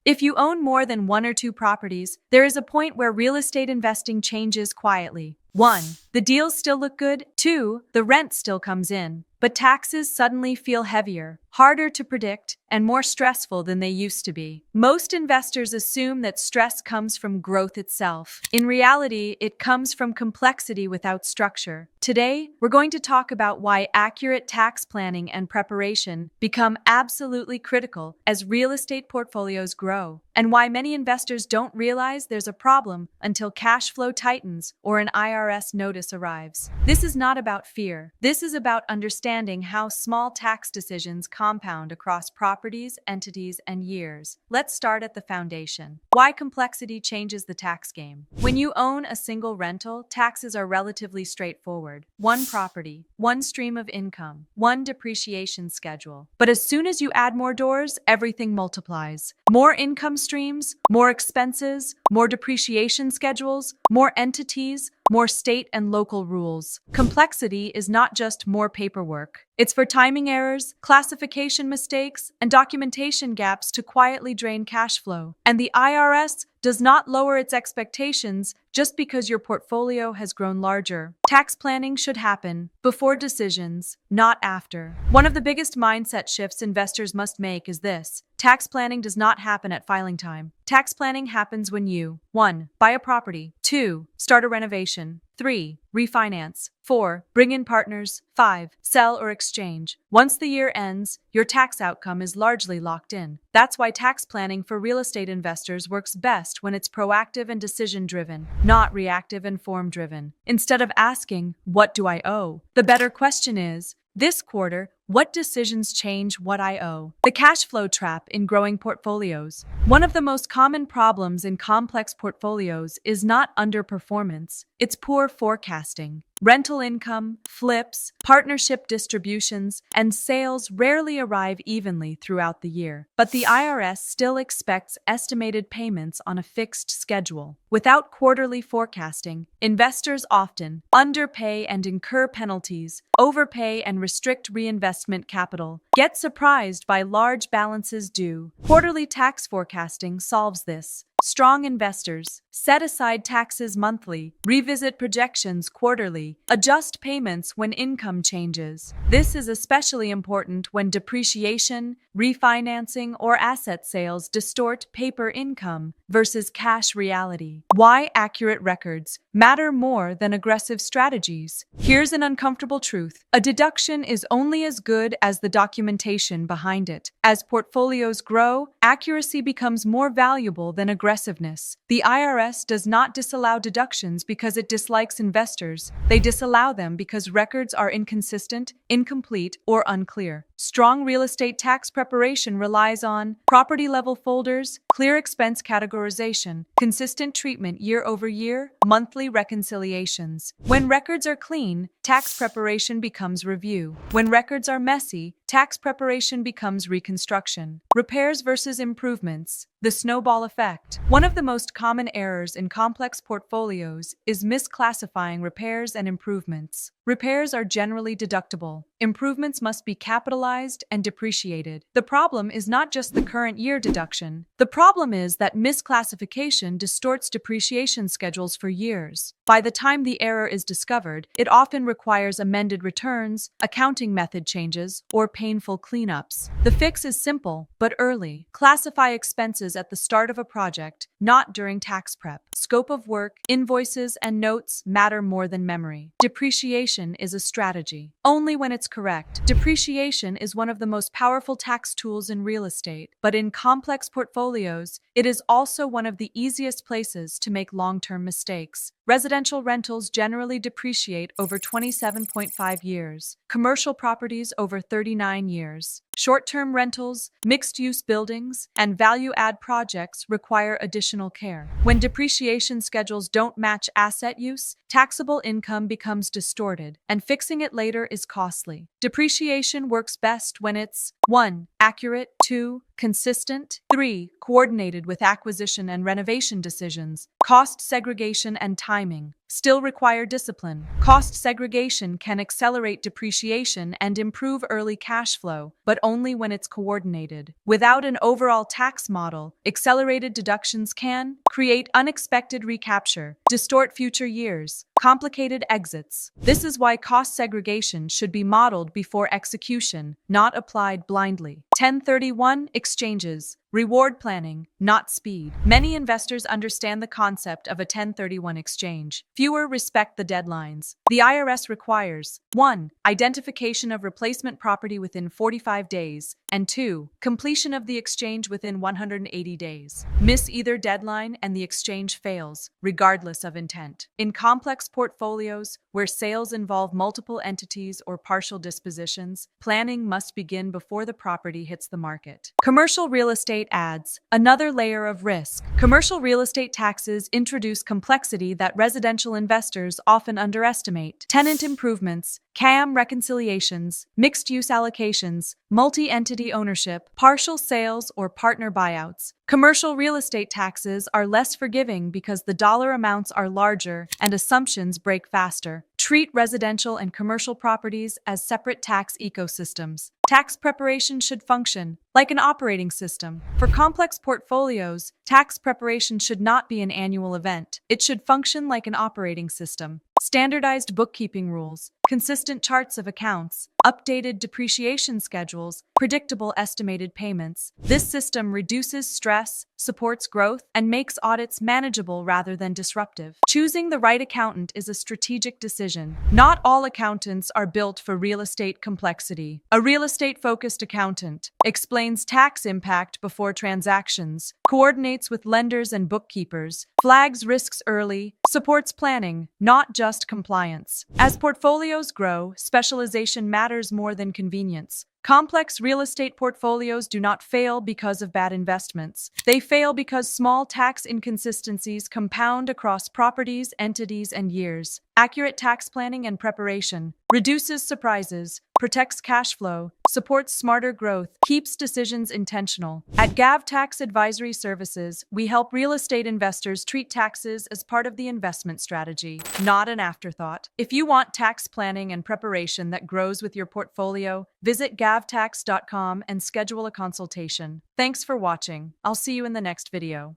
If you own more than one or two properties, there is a point where real estate investing changes quietly. 1. The deals still look good. 2. The rent still comes in. But taxes suddenly feel heavier, harder to predict, and more stressful than they used to be. Most investors assume that stress comes from growth itself. In reality, it comes from complexity without structure. Today, we're going to talk about why accurate tax planning and preparation become absolutely critical as real estate portfolios grow, and why many investors don't realize there's a problem until cash flow tightens or an IRS notice arrives. This is not about fear. This is about understanding how small tax decisions compound across properties, entities, and years. Let's start at the foundation. Why complexity changes the tax game. When you own a single rental, taxes are relatively straightforward. One property, one stream of income, one depreciation schedule. But as soon as you add more doors, everything multiplies. More income streams, more expenses, more depreciation schedules, more entities, more state and local rules. Complexity is not just more paperwork. It's for timing errors, classification mistakes, and documentation gaps to quietly drain cash flow. And the IRS does not lower its expectations just because your portfolio has grown larger. Tax planning should happen before decisions, not after. One of the biggest mindset shifts investors must make is this. Tax planning does not happen at filing time. Tax planning happens when you 1. Buy a property. 2. Start a renovation. 3. Refinance. 4. Bring in partners. 5. Sell or exchange. Once the year ends, your tax outcome is largely locked in. That's why tax planning for real estate investors works best when it's proactive and decision-driven, not reactive and form-driven. Instead of asking, "What do I owe?" the better question is, this quarter, what decisions change what I owe? The cash flow trap in growing portfolios. One of the most common problems in complex portfolios is not underperformance, it's poor forecasting. Rental income, flips, partnership distributions, and sales rarely arrive evenly throughout the year. But the IRS still expects estimated payments on a fixed schedule. Without quarterly forecasting, investors often underpay and incur penalties, overpay and restrict reinvestment capital, get surprised by large balances due. Quarterly tax forecasting solves this. Strong investors set aside taxes monthly, revisit projections quarterly, adjust payments when income changes. This is especially important when depreciation, refinancing, or asset sales distort paper income versus cash reality. Why accurate records matter more than aggressive strategies. Here's an uncomfortable truth. A deduction is only as good as the documentation behind it. As portfolios grow, accuracy becomes more valuable than aggressiveness. The IRS does not disallow deductions because it dislikes investors. They disallow them because records are inconsistent, incomplete, or unclear. Strong real estate tax preparation relies on property-level folders, clear expense categorization, consistent treatment year over year, monthly reconciliations. When records are clean, tax preparation becomes review. When records are messy, tax preparation becomes reconstruction. Repairs versus improvements. The snowball effect. One of the most common errors in complex portfolios is misclassifying repairs and improvements. Repairs are generally deductible. Improvements must be capitalized and depreciated. The problem is not just the current year deduction. The problem is that misclassification distorts depreciation schedules for years. By the time the error is discovered, it often requires amended returns, accounting method changes, or painful cleanups. The fix is simple, but early. Classify expenses at the start of a project, not during tax prep. Scope of work, invoices, and notes matter more than memory. Depreciation is a strategy, only when it's correct. Depreciation is one of the most powerful tax tools in real estate, but in complex portfolios, it is also one of the easiest places to make long-term mistakes. Residential rentals generally depreciate over 27.5 years, commercial properties over 39 years. Short-term rentals, mixed-use buildings, and value-add projects require additional care. When depreciation schedules don't match asset use, taxable income becomes distorted, and fixing it later is costly. Depreciation works best when it's 1. Accurate, 2. consistent. 3. Coordinated with acquisition and renovation decisions. Cost segregation and timing still require discipline. Cost segregation can accelerate depreciation and improve early cash flow, but only when it's coordinated. Without an overall tax model, accelerated deductions can create unexpected recapture, distort future years, complicated exits. This is why cost segregation should be modeled before execution, not applied blindly. 1031 Exchanges. Reward planning, not speed. Many investors understand the concept of a 1031 exchange. Fewer respect the deadlines. The IRS requires 1. Identification of replacement property within 45 days, and 2. Completion of the exchange within 180 days. Miss either deadline and the exchange fails, regardless of intent. In complex portfolios, where sales involve multiple entities or partial dispositions, planning must begin before the property hits the market. Commercial real estate adds another layer of risk. Commercial real estate taxes introduce complexity that residential investors often underestimate. Tenant improvements, CAM reconciliations, mixed-use allocations, multi-entity ownership, partial sales or partner buyouts. Commercial real estate taxes are less forgiving because the dollar amounts are larger and assumptions break faster. Treat residential and commercial properties as separate tax ecosystems. Tax preparation should function like an operating system. For complex portfolios, tax preparation should not be an annual event. It should function like an operating system. Standardized bookkeeping rules, consistent charts of accounts, updated depreciation schedules, predictable estimated payments. This system reduces stress, supports growth, and makes audits manageable rather than disruptive. Choosing the right accountant is a strategic decision. Not all accountants are built for real estate complexity. A real estate-focused accountant explains tax impact before transactions, coordinates with lenders and bookkeepers, flags risks early, supports planning, not just compliance. As portfolios grow, specialization matters more than convenience. Complex real estate portfolios do not fail because of bad investments. They fail because small tax inconsistencies compound across properties, entities, and years. Accurate tax planning and preparation reduces surprises, protects cash flow, supports smarter growth, keeps decisions intentional. At Gav Tax Advisory Services, we help real estate investors treat taxes as part of the investment strategy, not an afterthought. If you want tax planning and preparation that grows with your portfolio, visit gavtax.com and schedule a consultation. Thanks for watching. I'll see you in the next video.